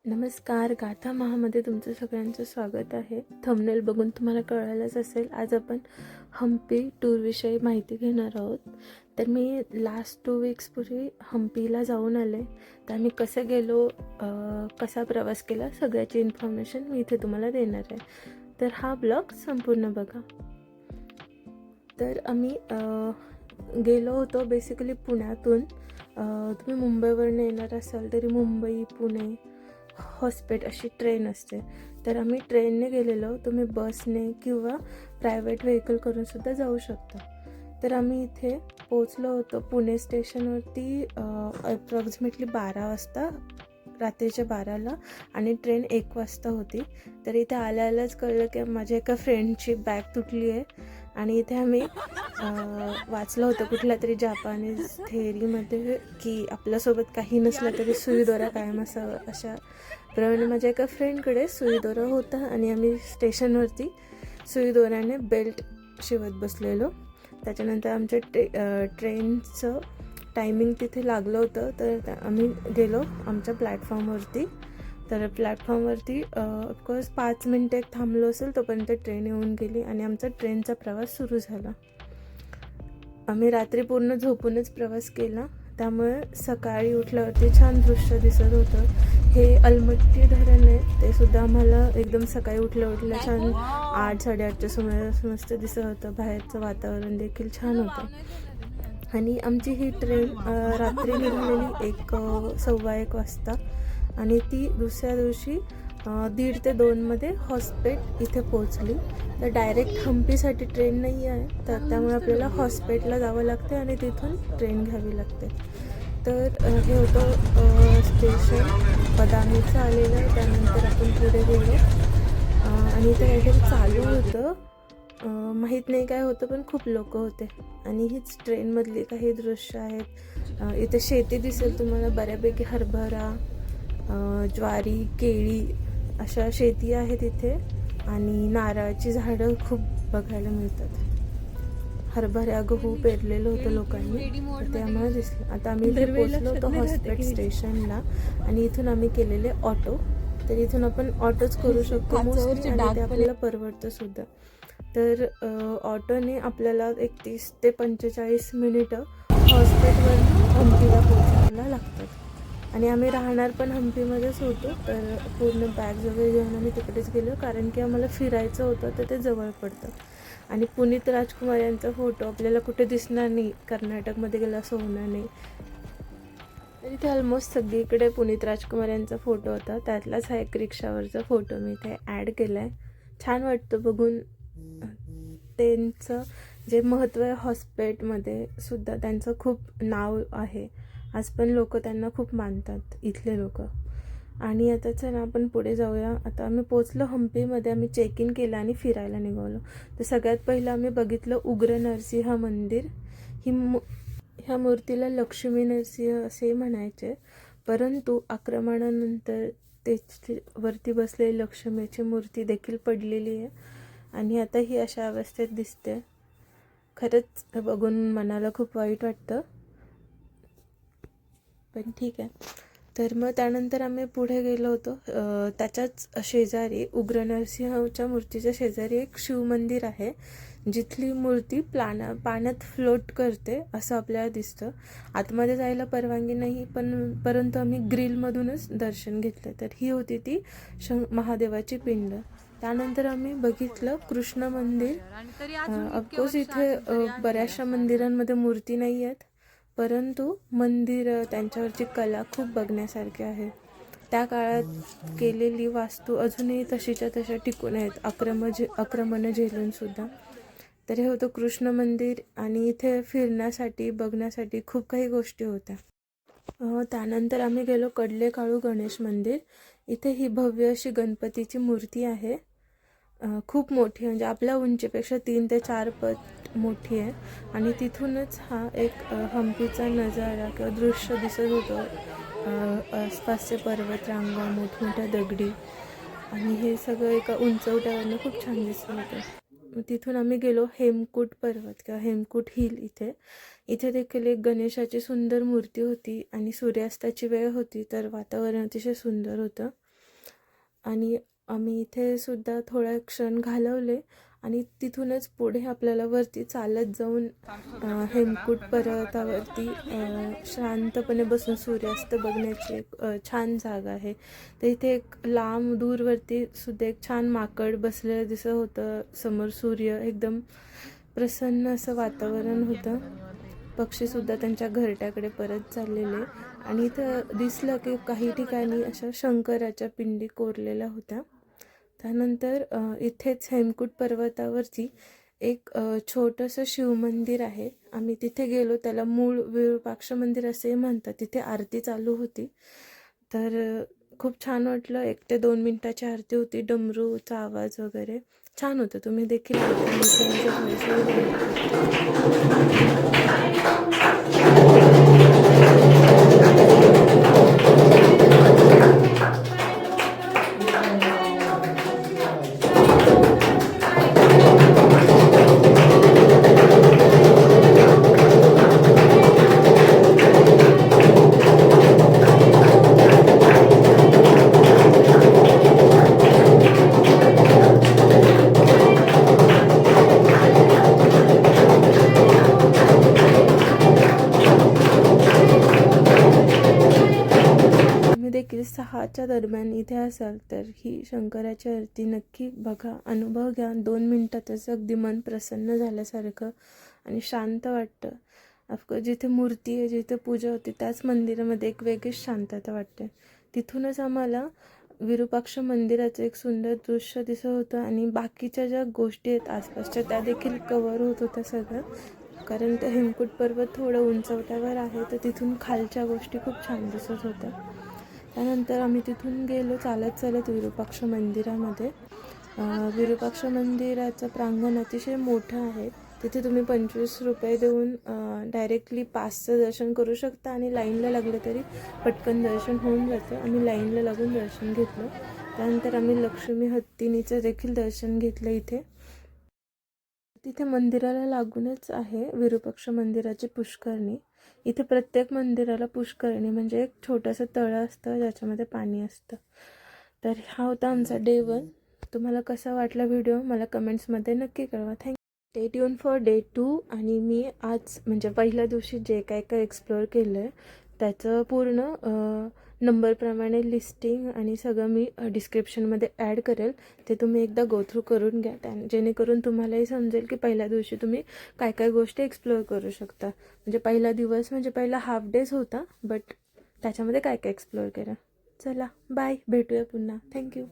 नमस्कार. गाथा महामध्ये तुमचं सगळ्यांचं स्वागत आहे. थंबनेल बघून तुम्हाला कळालंच असेल, आज आपण हम्पी टूरविषयी माहिती घेणार आहोत. तर मी लास्ट 2 वीक्सपूर्वी हम्पीला जाऊन आले. तर आम्ही कसं गेलो, कसा प्रवास केला, सगळ्याची इन्फॉर्मेशन मी इथे तुम्हाला देणार आहे. तर हा ब्लॉग संपूर्ण बघा. तर आम्ही गेलो होतो बेसिकली पुण्यातून. तुम्ही मुंबईवरून येणार असाल तरी मुंबई, पुणे, हॉस्पेट अशी ट्रेन असते. तर आम्ही ट्रेनने गेलेलो. तुम्ही बसने किंवा प्रायव्हेट व्हेकल करून सुद्धा जाऊ शकता. तर आम्ही इथे पोचलो होतो पुणे स्टेशनवरती अप्रॉक्सिमेटली 12 वाजता, रात्रीच्या 12ला, आणि ट्रेन 1 वाजता होती. तर इथे आल्यालाच कळलं की माझ्या एका फ्रेंडची बॅग तुटली आहे. आणि इथे आम्ही वाचलं होतं कुठल्या तरी जापानीज थेअरीमध्ये की आपल्यासोबत काही नसलं तरी सुई दोरा कायम असावं. अशा प्रमाणे माझ्या एका फ्रेंडकडे सुई दोरा होता आणि आम्ही स्टेशनवरती सुई दोऱ्याने बेल्ट शिवत बसलेलो. त्याच्यानंतर आमच्या ट्रेनचं टायमिंग तिथे लागलं होतं. तर आम्ही गेलो आमच्या प्लॅटफॉर्मवरती. तर प्लॅटफॉर्मवरती ऑफकोर्स 5 मिनटं थांबलो असेल, तोपर्यंत ट्रेन येऊन गेली आणि आमचा ट्रेनचा प्रवास सुरू झाला. आम्ही रात्री पूर्ण झोपूनच प्रवास केला, त्यामुळे सकाळी उठल्यावरती छान दृश्य दिसत होतं. हे अलमट्टी धरण आहे, ते सुद्धा आम्हाला एकदम सकाळी उठल्या छान 8-8:30च्या सुमारास मस्त दिसत होतं. बाहेरचं वातावरण देखील छान होतं. आणि आमची ही ट्रेन रात्री निघालेली 1-1:15 वाजता आणि ती दुसऱ्या दिवशी 1:30 ते 2मध्ये हॉस्पेट इथे पोचली. तर डायरेक्ट हम्पीसाठी ट्रेन नाही आहे, तर त्यामुळे आपल्याला हॉस्पेटला जावं लागते आणि तिथून ट्रेन घ्यावी लागते. तर हे होतं स्टेशन बदामीचं आलेलं आहे. त्यानंतर आपण पुढे गेलो आणि इथे काहीतरी चालू होतं, माहीत नाही काय होतं, पण खूप लोक होते. आणि हीच ट्रेनमधली काही दृश्य आहेत. इथे शेती दिसेल तुम्हाला, बऱ्यापैकी हरभरा, ज्वारी, केळी अशा शेती आहेत इथे. आणि नारळाची झाडं खूप बघायला मिळतात. हरभरा, गहू पेरलेलं होतं लोकांनी, तर ते आम्हाला दिसलं. आता आम्ही इथे पोचलो होतो हॉस्पेट स्टेशनला आणि इथून आम्ही केलेले ऑटो. तर इथून आपण ऑटोच करू शकतो मोस्टली आणि ते आपल्याला परवडतं सुद्धा. तर ऑटोने आपल्याला 31 ते 45 मिनिटं हॉस्पिटलवरून हम्पीला पोहोचायला लागतात. आणि आम्ही राहणार पण हम्पीमध्येच होतो. तर पूर्ण बॅग्स वगैरे घेऊन आम्ही तिकडेच गेलो, कारण की आम्हाला फिरायचं होतं, तर ते जवळ पडतं. आणि पुनीत राजकुमार यांचा फोटो आपल्याला कुठे दिसणार नाही, कर्नाटकमध्ये गेला असं होणार नाही. तर इथे ऑलमोस्ट सगळीकडे पुनीत राजकुमार यांचा फोटो होता. त्यातलाच हा एक रिक्षावरचा फोटो मी इथे ॲड केला आहे. छान वाटतं बघून. त्यांचं जे महत्त्व आहे हॉस्पेटमध्ये सुद्धा, त्यांचं खूप नाव आहे. आज पण लोक त्यांना खूप मानतात, इथले लोक. आणि आता चला आपण पुढे जाऊया. आता आम्ही पोचलो हम्पीमध्ये. आम्ही चेक इन केलं आणि फिरायला निघालो. तर सगळ्यात पहिलं आम्ही बघितलं उग्र नरसिंह मंदिर. ह्या मूर्तीला लक्ष्मी नरसिंह असे म्हणायचे, परंतु आक्रमणानंतर वरती बसलेली लक्ष्मीची मूर्ती देखील पडलेली आहे आणि आता ही अशा अवस्थेत दिसते. खरंच बघून मनाला खूप वाईट वाटतं, पण ठीक आहे. तर मग त्यानंतर आम्ही पुढे गेलो होतो. त्याच्याच शेजारी उग्र नरसिंहच्या मूर्तीच्या शेजारी एक शिवमंदिर आहे, जिथली मूर्ती पाण्यात फ्लोट करते असं आपल्याला दिसतं. आतमध्ये जायला परवानगी नाही, परंतु आम्ही ग्रिलमधूनच दर्शन घेतलं. तर ही होती ती महादेवाची पिंड. त्यानंतर आम्ही बघितलं कृष्ण मंदिर. ऑफकोर्स इथे बऱ्याचशा मंदिरांमध्ये मूर्ती नाही आहेत, परंतु मंदिर त्यांच्यावरची कला खूप बघण्यासारखी आहे. त्या काळात केलेली वास्तू अजूनही तशीच्या तशा टिकून आहेत, आक्रमणं झेलूनसुद्धा. तर हे होतं कृष्ण मंदिर आणि इथे फिरण्यासाठी बघण्यासाठी खूप काही गोष्टी होत्या. त्यानंतर आम्ही गेलो कडले काळू गणेश मंदिर. इथे ही भव्य अशी गणपतीची मूर्ती आहे, खूप मोठी, म्हणजे आपल्या उंचीपेक्षा 3 ते 4 पट मोठी आहे. आणि तिथूनच हा एक हम्पीचा नजारा किंवा दृश्य दिसत होतं. आसपासचे पर्वतरांगा, मोठमोठ्या दगडी, आणि हे सगळं एका उंचवट्यावरनं खूप छान दिसत होतं. तिथून आम्ही गेलो हेमकूट पर्वत किंवा हेमकूट हिल. इथे देखील एक गणेशाची सुंदर मूर्ती होती आणि सूर्यास्ताची वेळ होती, तर वातावरण अतिशय सुंदर होतं. आणि आम्ही इथे सुद्धा थोडा क्षण घालवले आणि तिथूनच पुढे आपल्याला वरती चालत जाऊन हेमकूट पर्वतावरती शांतपणे बसून सूर्यास्त बघण्याची एक छान जागा आहे. तर इथे एक लांब दूरवरती सुद्धा एक छान माकड बसलेलं दिसत होतं. समोर सूर्य, एकदम प्रसन्न असं वातावरण होतं. पक्षीसुद्धा त्यांच्या घरट्याकडे परत चाललेले आणि इथं दिसलं की काही ठिकाणी अशा शंकराच्या पिंडी कोरलेल्या होत्या. त्यानंतर इथेच हेमकूट पर्वतावरती एक छोटंसं शिवमंदिर आहे. आम्ही तिथे गेलो. त्याला मूळ विरूपाक्ष मंदिर असे म्हणतात. तिथे आरती चालू होती. तर खूप छान वाटलं. 1 ते 2 मिनिटाची आरती होती. डमरूचा आवाज वगैरे छान होतं. तुम्ही देखील देखील 6च्या दरम्यान इथे असाल तर ही शंकराची आरती नक्की बघा, अनुभव घ्या. 2 मिनिटातच अगदी मन प्रसन्न झाल्यासारखं आणि शांत वाटतं. ऑफकोर्स जिथे मूर्ती आहे, जिथे पूजा होती त्याच मंदिरामध्ये एक वेगळीच शांतता वाटते. तिथूनच आम्हाला विरूपाक्ष मंदिराचं एक सुंदर दृश्य दिसत होतं आणि बाकीच्या ज्या गोष्टी आहेत आसपासच्या त्या देखील कवर होत होत्या सगळं. कारण ते हेमकूट पर्वत थोडं उंचवट्यावर आहे, तर तिथून खालच्या गोष्टी खूप छान दिसत होत्या. त्यानंतर आम्ही तिथून गेलो चालत विरूपाक्ष मंदिरामध्ये. विरूपाक्ष मंदिराचं प्रांगण अतिशय मोठं आहे. तिथे तुम्ही 25 रुपये देऊन डायरेक्टली पासचं दर्शन करू शकता आणि लाईनला लागलं तरी पटकन दर्शन होऊन जातं. आम्ही लाईनला लागून दर्शन घेतलं. त्यानंतर आम्ही लक्ष्मी हत्तीनीचं देखील दर्शन घेतलं इथे. तिथे मंदिराला लागूनच आहे विरूपाक्ष मंदिराची पुष्करणी. इथे प्रत्येक मंदिराला पुष्करणी म्हणजे एक छोटंसं तळं असतं ज्याच्यामध्ये पाणी असतं. तर हा होता आमचा डे 1. तुम्हाला कसा वाटला व्हिडिओ मला कमेंट्समध्ये नक्की कळवा. Stay tune for day 2. आणि मी आज म्हणजे पहिल्या दिवशी जे काय एक्सप्लोअर केलं आहे त्याचं पूर्ण नंबरप्रमाणे लिस्टिंग आणि सगळं मी डिस्क्रिप्शनमध्ये ॲड करेल. ते तुम्ही एकदा गो थ्रू करून घ्या, जेणेकरून तुम्हालाही समजेल की पहिल्या दिवशी तुम्ही काय काय गोष्टी एक्सप्लोअर करू शकता. म्हणजे पहिला दिवस म्हणजे पहिला हाफ डेज होता, बट त्याच्यामध्ये काय काय एक्सप्लोअर केलं. चला बाय, भेटूया पुन्हा. थँक्यू.